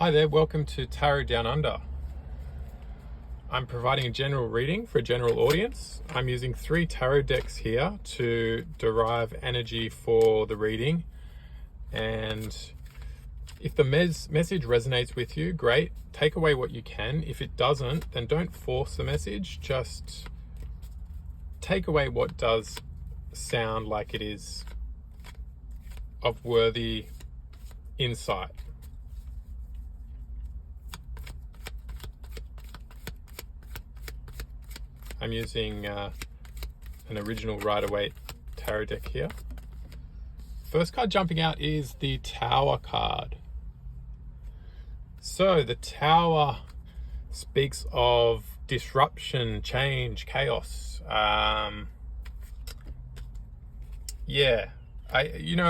Hi there, welcome to Tarot Down Under. I'm providing a general reading for a general audience. I'm using 3 tarot decks here to derive energy for the reading. And if the message resonates with you, great, take away what you can. If it doesn't, then don't force the message, just take away what does sound like it is of worthy insight. I'm using an original Rider-Waite tarot deck here. First card jumping out is the Tower card. So the Tower speaks of disruption, change, chaos. It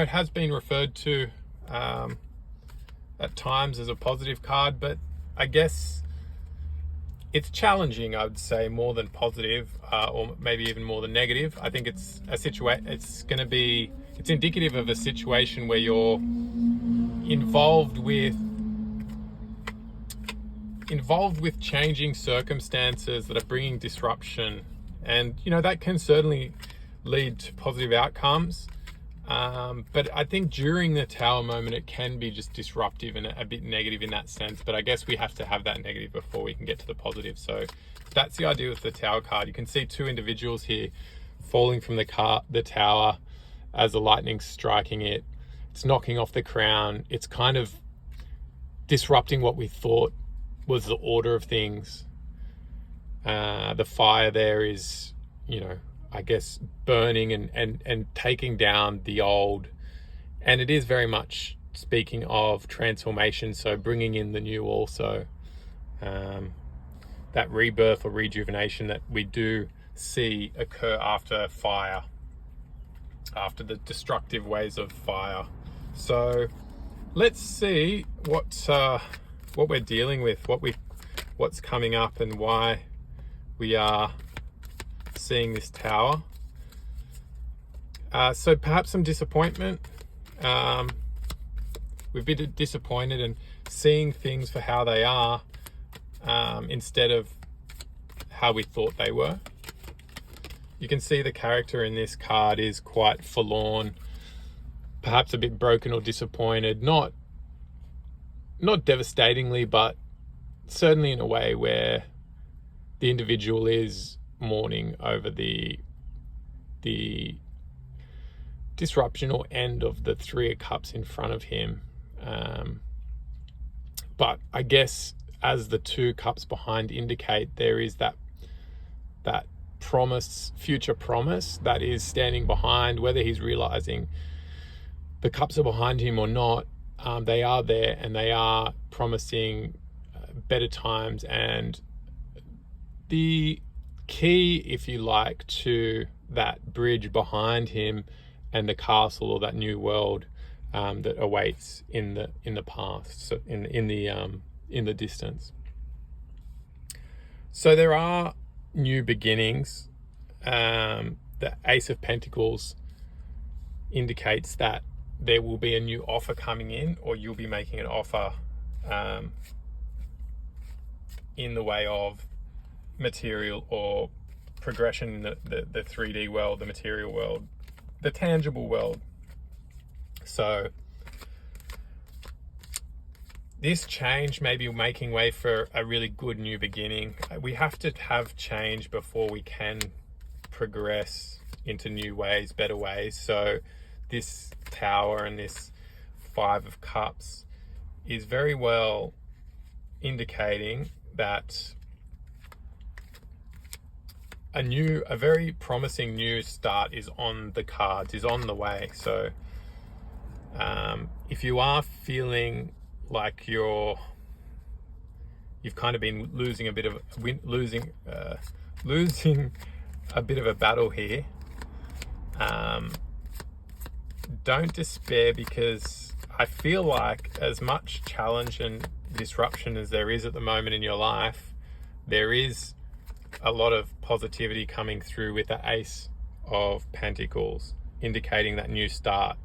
has been referred to at times as a positive card, but I guess it's challenging, I would say, more than positive, or maybe even more than negative. I think it's it's indicative of a situation where you're involved with changing circumstances that are bringing disruption, and that can certainly lead to positive outcomes. But I think during the Tower moment, it can be just disruptive and a bit negative in that sense. But I guess we have to have that negative before we can get to the positive. So that's the idea with the Tower card. You can see 2 individuals here falling from the tower as the lightning's striking it. It's knocking off the crown. It's kind of disrupting what we thought was the order of things. The fire there is, I guess, burning and taking down the old. And it is very much speaking of transformation, so bringing in the new also. That rebirth or rejuvenation that we do see occur after fire, after the destructive ways of fire. So let's see what we're dealing with, what's coming up, and why we are seeing this Tower. So perhaps some disappointment. We've been disappointed and seeing things for how they are instead of how we thought they were. You can see the character in this card is quite forlorn, perhaps a bit broken or disappointed, not devastatingly, but certainly in a way where the individual is mourning over the disruption or end of the 3 of Cups in front of him. But I guess as the 2 cups behind indicate, there is that promise, future promise that is standing behind, whether he's realizing the cups are behind him or not. They are there, and they are promising better times. And the key, if you like, to that bridge behind him and the castle or that new world that awaits in the past, so in the distance. So there are new beginnings. The Ace of Pentacles indicates that there will be a new offer coming in, or you'll be making an offer in the way of material or progression in the 3D world, the material world, the tangible world. So this change may be making way for a really good new beginning. We have to have change before we can progress into new ways, better ways. So this Tower and this 5 of Cups is very well indicating that a very promising new start is on the cards, is on the way. So if you are feeling like you've kind of been losing a bit of a battle here, don't despair, because I feel like as much challenge and disruption as there is at the moment in your life, there is a lot of positivity coming through with the Ace of Pentacles, indicating that new start.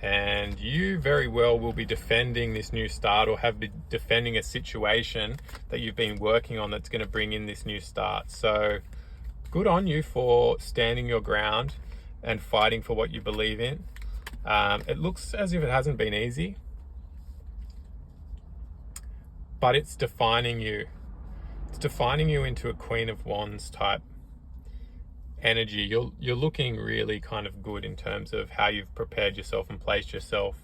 And you very well will be defending this new start, or have been defending a situation that you've been working on that's going to bring in this new start. So good on you for standing your ground and fighting for what you believe in. It looks as if it hasn't been easy, but it's defining you. It's defining you into a Queen of Wands type energy. You're looking really kind of good in terms of how you've prepared yourself and placed yourself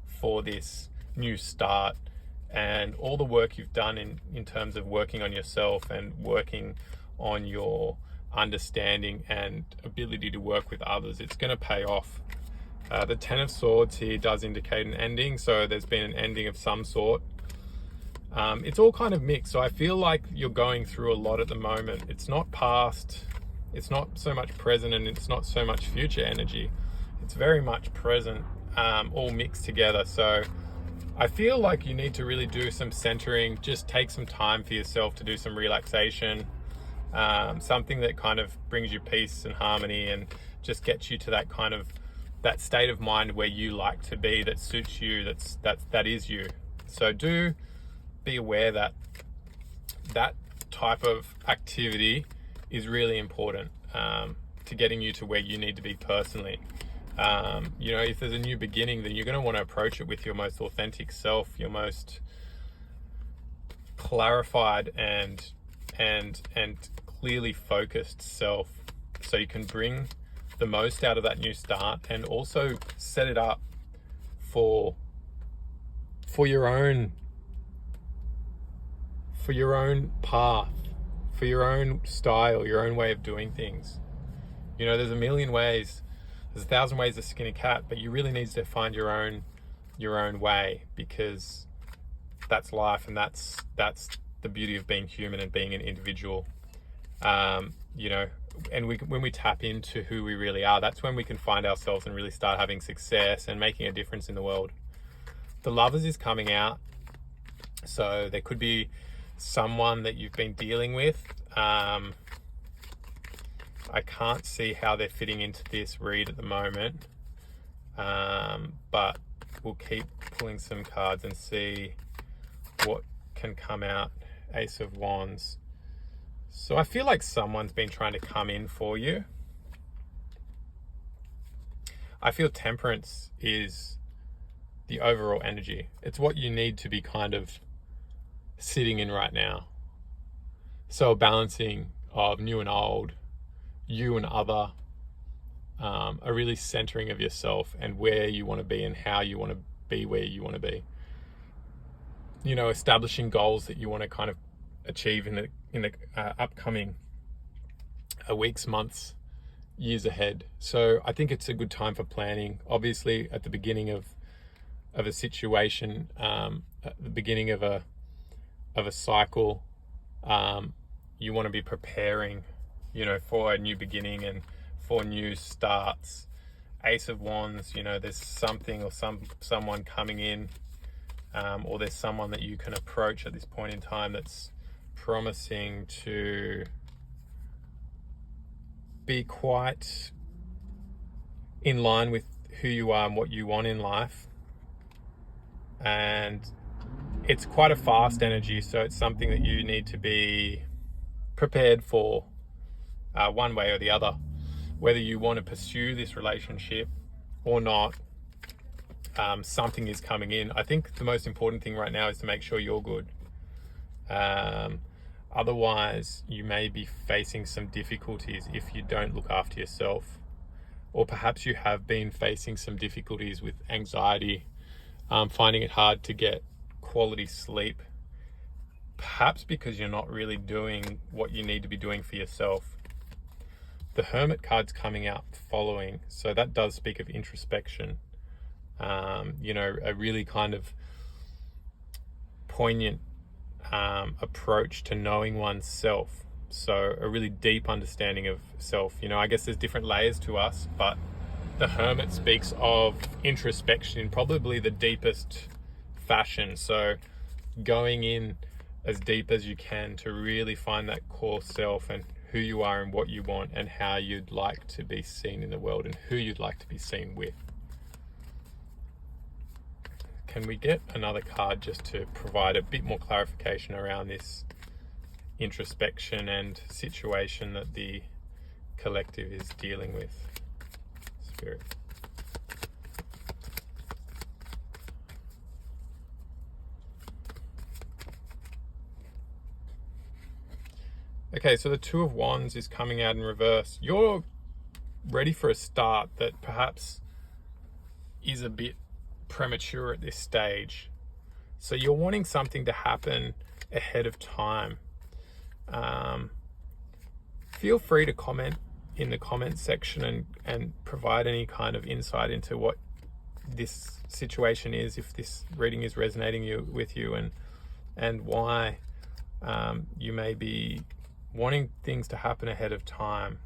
for this new start, and all the work you've done in terms of working on yourself and working on your understanding and ability to work with others. It's going to pay off. The Ten of Swords here does indicate an ending, so there's been an ending of some sort. It's all kind of mixed, so I feel like you're going through a lot at the moment. It's not past, it's not so much present, and it's not so much future energy. It's very much present, all mixed together. So I feel like you need to really do some centering, just take some time for yourself to do some relaxation, something that kind of brings you peace and harmony and just gets you to that kind of, that state of mind where you like to be, that suits you, that is you. So do be aware that that type of activity is really important to getting you to where you need to be personally. If there's a new beginning, then you're going to want to approach it with your most authentic self, your most clarified and clearly focused self, so you can bring the most out of that new start and also set it up for your own path, for your own style, your own way of doing things. There's a million ways, there's 1,000 ways to skin a cat, but you really need to find your own way, because that's life, and that's the beauty of being human and being an individual. And when we tap into who we really are, that's when we can find ourselves and really start having success and making a difference in the world. The Lovers is coming out, so there could be someone that you've been dealing with. I can't see how they're fitting into this read at the moment, but we'll keep pulling some cards and see what can come out. Ace of Wands. So I feel like someone's been trying to come in for you. I feel Temperance is the overall energy. It's what you need to be kind of sitting in right now. So a balancing of new and old, you and other, a really centering of yourself and where you want to be and how you want to be where you want to be. Establishing goals that you want to kind of achieve in the upcoming weeks, months, years ahead. So I think it's a good time for planning. Obviously, at the beginning of a situation, at the beginning of a cycle, you want to be preparing, for a new beginning and for new starts. Ace of Wands, there's something or someone coming in, or there's someone that you can approach at this point in time that's promising to be quite in line with who you are and what you want in life. And it's quite a fast energy, so it's something that you need to be prepared for, one way or the other, whether you want to pursue this relationship or not. Something is coming in. I think the most important thing right now is to make sure you're good. Otherwise, you may be facing some difficulties if you don't look after yourself, or perhaps you have been facing some difficulties with anxiety, finding it hard to get quality sleep, perhaps because you're not really doing what you need to be doing for yourself. The Hermit card's coming out following, so that does speak of introspection, a really kind of poignant approach to knowing oneself. So a really deep understanding of self. I guess there's different layers to us, but the Hermit speaks of introspection in probably the deepest fashion. So going in as deep as you can to really find that core self and who you are and what you want and how you'd like to be seen in the world and who you'd like to be seen with. can we get another card just to provide a bit more clarification around this introspection and situation that the collective is dealing with, Spirit? Okay, so the Two of Wands is coming out in reverse. You're ready for a start that perhaps is a bit premature at this stage. So you're wanting something to happen ahead of time. Feel free to comment in the comment section and provide any kind of insight into what this situation is, if this reading is resonating with you, and why you may be wanting things to happen ahead of time.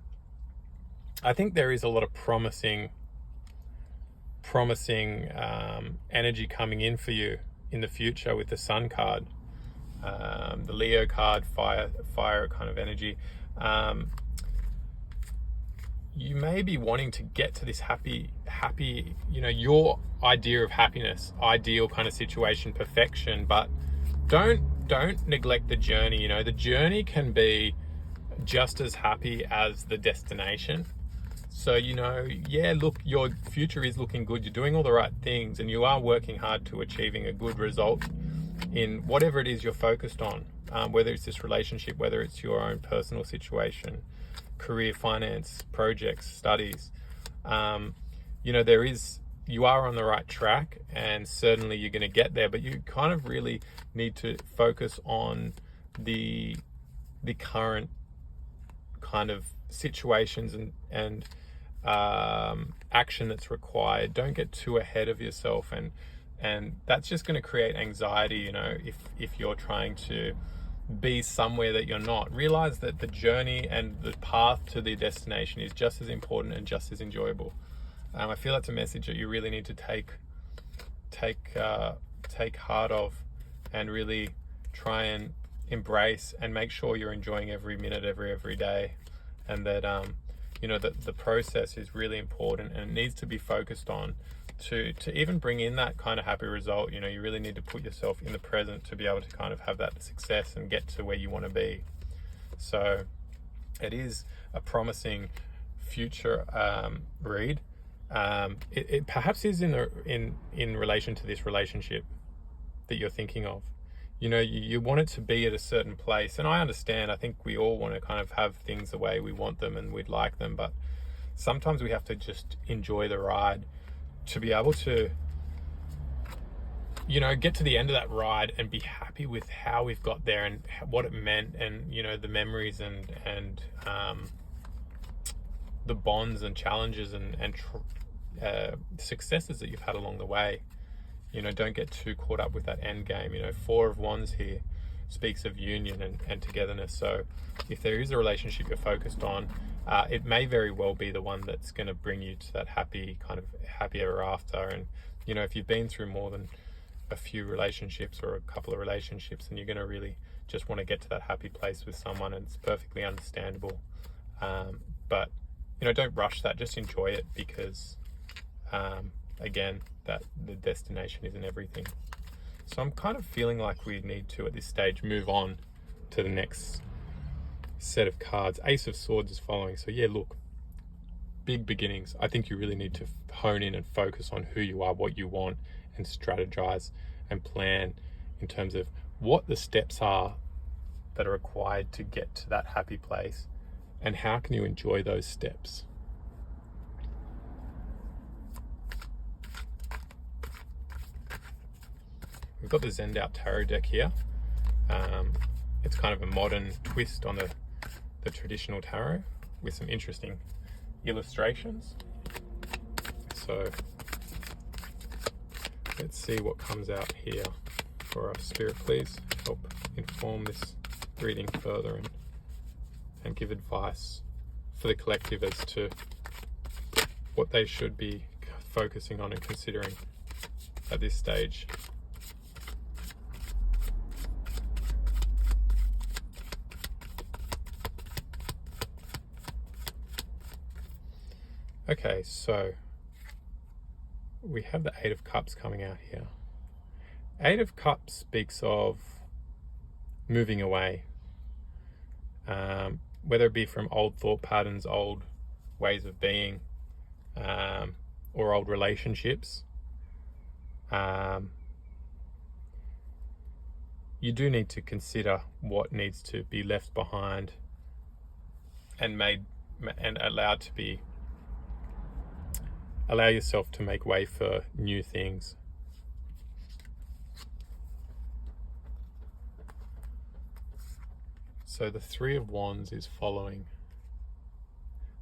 I think there is a lot of promising energy coming in for you in the future with the Sun card, the Leo card, fire kind of energy. You may be wanting to get to this happy, your idea of happiness, ideal kind of situation, perfection, but don't neglect the journey. The journey can be just as happy as the destination. So, look, your future is looking good. You're doing all the right things, and you are working hard to achieving a good result in whatever it is you're focused on, whether it's this relationship, whether it's your own personal situation, career, finance, projects, studies. You are on the right track, and certainly you're going to get there, but you kind of really need to focus on the current kind of situations and action that's required. Don't get too ahead of yourself, and that's just going to create anxiety, if you're trying to be somewhere that you're not. Realize that the journey and the path to the destination is just as important and just as enjoyable. I feel that's a message that you really need to take heart of, and really try and embrace and make sure you're enjoying every minute, every day, and that that the process is really important, and it needs to be focused on to even bring in that kind of happy result. You really need to put yourself in the present to be able to kind of have that success and get to where you want to be. So it is a promising future read. It perhaps is in relation to this relationship that you're thinking of. You want it to be at a certain place, and I understand. I think we all want to kind of have things the way we want them and we'd like them, but sometimes we have to just enjoy the ride to be able to get to the end of that ride and be happy with how we've got there and what it meant, and the memories and the bonds and challenges and successes that you've had along the way. Don't get too caught up with that end game. Four of Wands here speaks of union and togetherness. So if there is a relationship you're focused on, it may very well be the one that's going to bring you to that happy ever after. And if you've been through more than a few relationships or a couple of relationships, and you're going to really just want to get to that happy place with someone, and it's perfectly understandable. But don't rush that. Just enjoy it, because again, that the destination isn't everything. So I'm kind of feeling like we need to, at this stage, move on to the next set of cards. Ace of Swords is following. So yeah, look, big beginnings. I think you really need to hone in and focus on who you are, what you want, and strategize and plan in terms of what the steps are that are required to get to that happy place, and how can you enjoy those steps. We've got the Zend Out Tarot deck here. It's kind of a modern twist on the traditional tarot with some interesting illustrations. So let's see what comes out here for us. Spirit, please help inform this reading further and give advice for the collective as to what they should be focusing on and considering at this stage. Okay, so we have the Eight of Cups coming out here. Eight of Cups speaks of moving away, whether it be from old thought patterns, old ways of being, or old relationships. You do need to consider what needs to be left behind and allow yourself to make way for new things. So the Three of Wands is following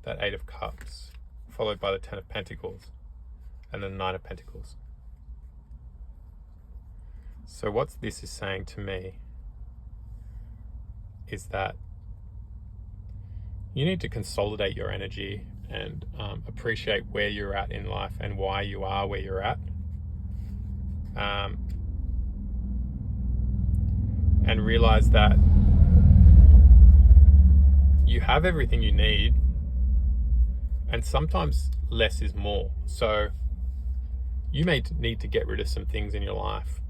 that Eight of Cups, followed by the Ten of Pentacles and the Nine of Pentacles. So what this is saying to me is that you need to consolidate your energy and appreciate where you're at in life and why you are where you're at. And realize that you have everything you need, and sometimes less is more. So you may need to get rid of some things in your life.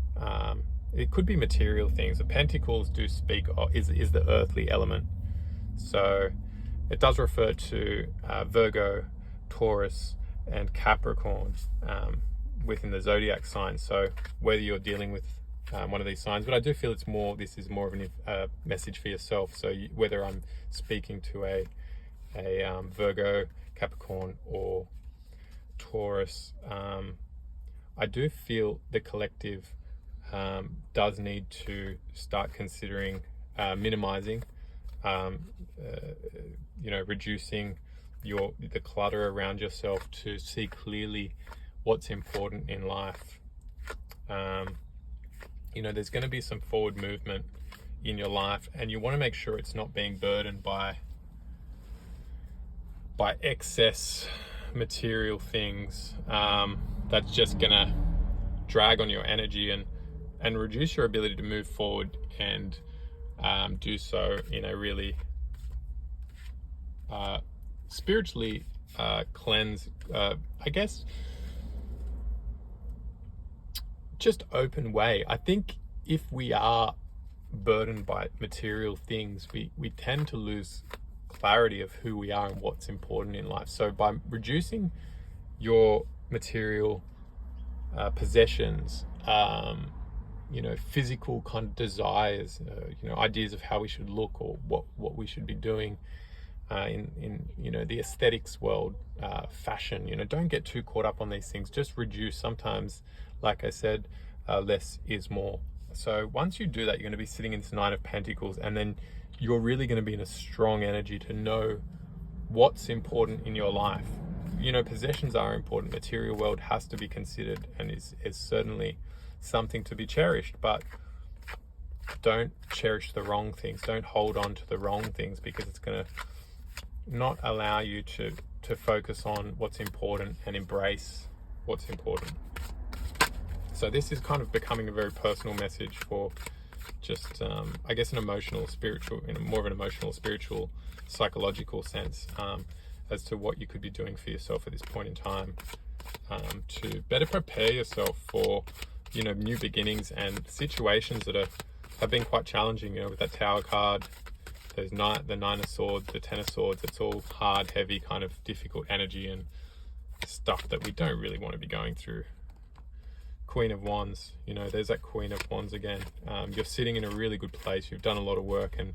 It could be material things. The Pentacles do speak of, is the earthly element. So it does refer to Virgo, Taurus, and Capricorn within the zodiac signs. So whether you're dealing with one of these signs, but I do feel this is more of a message for yourself. So whether I'm speaking to a Virgo, Capricorn, or Taurus, I do feel the collective does need to start considering minimizing, reducing the clutter around yourself to see clearly what's important in life. There's going to be some forward movement in your life, and you want to make sure it's not being burdened by excess material things that's just going to drag on your energy and reduce your ability to move forward and do so in a really spiritually cleansed, just open way. I think if we are burdened by material things, we tend to lose clarity of who we are and what's important in life. So by reducing your material possessions, physical kind of desires, ideas of how we should look or what we should be doing in the aesthetics world, fashion, don't get too caught up on these things. Just reduce. Sometimes, like I said, less is more. So once you do that, you're going to be sitting in this Nine of Pentacles, and then you're really going to be in a strong energy to know what's important in your life. Possessions are important. Material world has to be considered and is certainly something to be cherished, but don't cherish the wrong things. Don't hold on to the wrong things, because it's going to not allow you to focus on what's important and embrace what's important. So this is kind of becoming a very personal message for just, I guess, an emotional, spiritual, in more of an emotional, spiritual, psychological sense, as to what you could be doing for yourself at this point in time, to better prepare yourself for, new beginnings and situations that have been quite challenging. With that Tower card, the Nine of Swords, the Ten of Swords, it's all hard, heavy, kind of difficult energy and stuff that we don't really want to be going through. Queen of Wands, there's that Queen of Wands again. You're sitting in a really good place. You've done a lot of work, and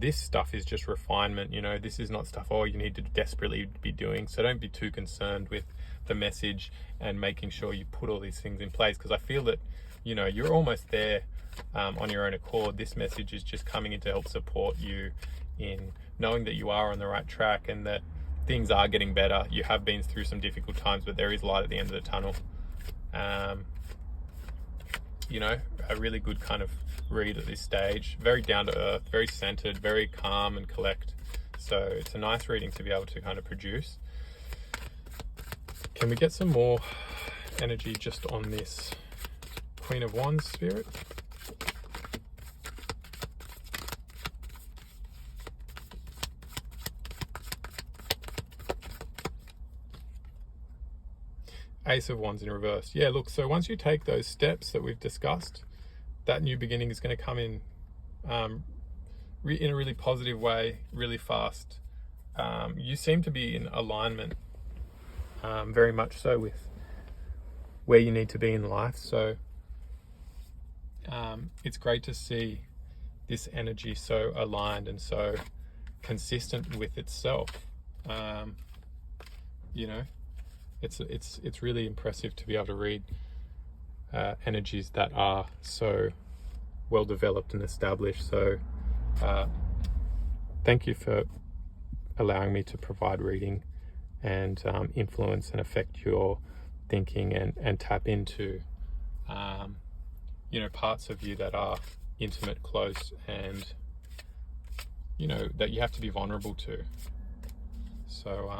this stuff is just refinement. This is not stuff you need to desperately be doing. So don't be too concerned with the message and making sure you put all these things in place, because I feel that you're almost there on your own accord. This message is just coming in to help support you in knowing that you are on the right track and that things are getting better. You have been through some difficult times, but there is light at the end of the tunnel. A really good kind of read at this stage. Very down to earth, very centered, very calm and collect. So it's a nice reading to be able to kind of produce. Can we get some more energy just on this Queen of Wands spirit? Ace of Wands in reverse. Yeah, look, so once you take those steps that we've discussed, that new beginning is going to come in a really positive way, really fast. You seem to be in alignment, very much so, with where you need to be in life. So it's great to see this energy so aligned and so consistent with itself. You know, it's really impressive to be able to read energies that are so well developed and established. So thank you for allowing me to provide reading and influence and affect your thinking and tap into you know, parts of you that are intimate, close, and you know, that you have to be vulnerable to. So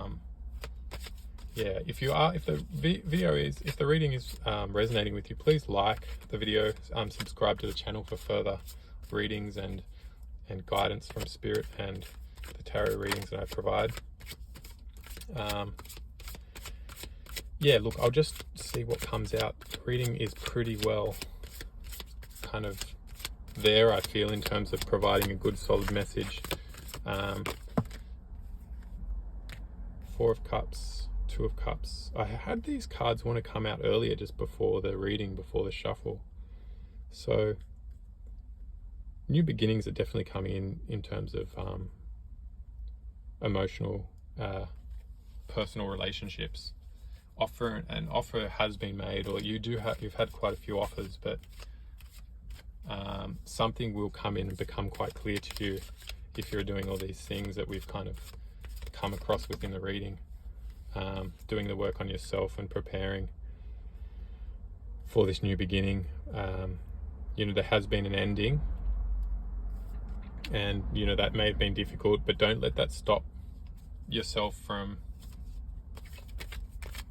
yeah, if the reading is resonating with you, please like the video, subscribe to the channel for further readings and guidance from spirit and the tarot readings that I provide. Yeah, look, I'll just see what comes out. The reading is pretty well kind of there, I feel, in terms of providing a good solid message. Four of Cups, Two of Cups. I had these cards want to come out earlier, just before the reading, before the shuffle. So new beginnings are definitely coming in terms of emotional, personal relationships. An offer has been made, or you've had quite a few offers, but something will come in and become quite clear to you if you're doing all these things that we've kind of come across within the reading. Doing the work on yourself and preparing for this new beginning. You know, there has been an ending, and you know, that may have been difficult, but don't let that stop yourself from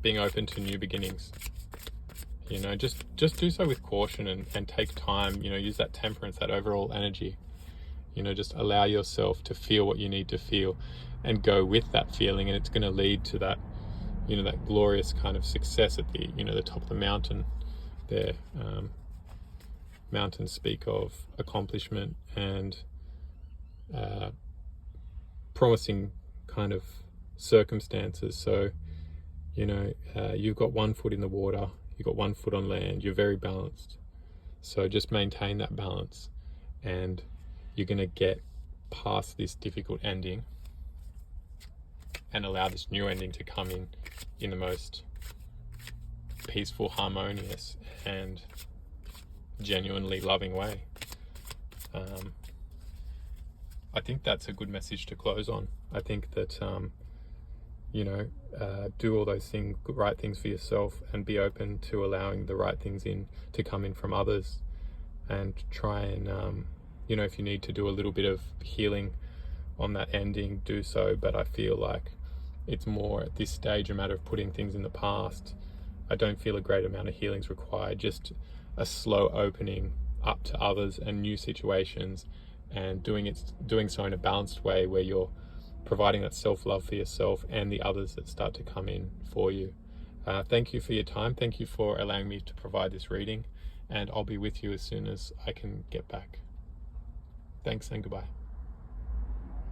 being open to new beginnings. You know, just do so with caution and take time. You know, use that temperance, that overall energy. You know, just allow yourself to feel what you need to feel and go with that feeling, and it's going to lead to that, you know, that glorious kind of success at the, you know, the top of the mountain there. Mountains speak of accomplishment and promising kind of circumstances. So, you know, you've got one foot in the water, you've got one foot on land, you're very balanced. So just maintain that balance, and you're going to get past this difficult ending and allow this new ending to come in the most peaceful, harmonious, and genuinely loving way. I think that's a good message to close on. I think that you know, do all those things, right things for yourself, and be open to allowing the right things to come in from others, and try and you know, if you need to do a little bit of healing on that ending, do so. But I feel like it's more at this stage a matter of putting things in the past. I don't feel a great amount of healing is required, just a slow opening up to others and new situations, and doing so in a balanced way where you're providing that self-love for yourself and the others that start to come in for you. Thank you for your time. Thank you for allowing me to provide this reading, and I'll be with you as soon as I can get back. Thanks and goodbye.